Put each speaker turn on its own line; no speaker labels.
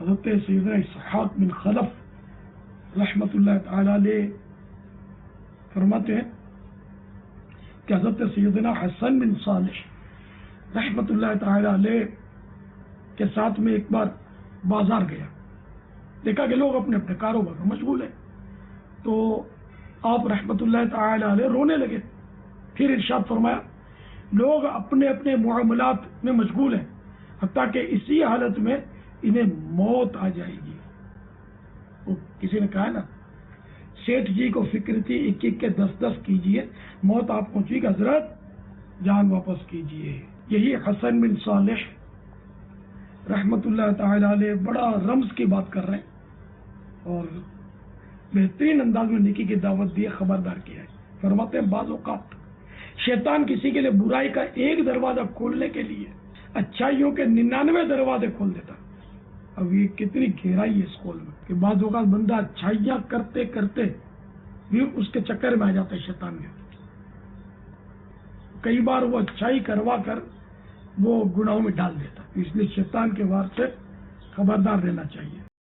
حضرت سیدنا اسحاق بن خلف رحمتullah تعالی علیہ فرماتے ہیں کہ حضرت سیدنا حسن بن صالح رحمتullah تعالی علیہ کے ساتھ میں ایک بار بازار گیا، دیکھا کہ لوگ اپنے اپنے کاروبار میں مشغول ہیں، تو آپ رحمتullah تعالی علیہ رونے لگے۔ پھر ارشاد فرمایا لوگ اپنے اپنے معاملات میں مشغول ہیں، حتیٰ کہ اسی حالت میں انہیں موت آ جائے گی۔ تو کسی نے کہا نا سیٹھ جی کو فکر تھی 1-1 کے 10-10 کیجئے، موت آپ پہنچی گی حضرت جان واپس کیجئے۔ یہی حسن بن صالح رحمتullah تعالی علیہ بڑا رمز کی بات کر رہے ہیں اور بہترین انداز میں نیکی کی دعوت دی، خبردار کیا ہے۔ فرماتے ہیں بعض اوقات شیطان کسی کے لیے برائی کا ایک دروازہ کھولنے کے لیے اچھائیوں کے 99 دروازے کھول دیتا۔ اب یہ کتنی گہرائی ہے اس قول میں کہ بعض اوقات بندہ اچھائیاں کرتے کرتے بھی اس کے چکر میں آ جاتا ہے شیطان کے۔ کئی بار وہ اچھائی کروا کر وہ گناہوں میں ڈال دیتا، اس لیے شیطان کے وار سے خبردار رہنا چاہیے۔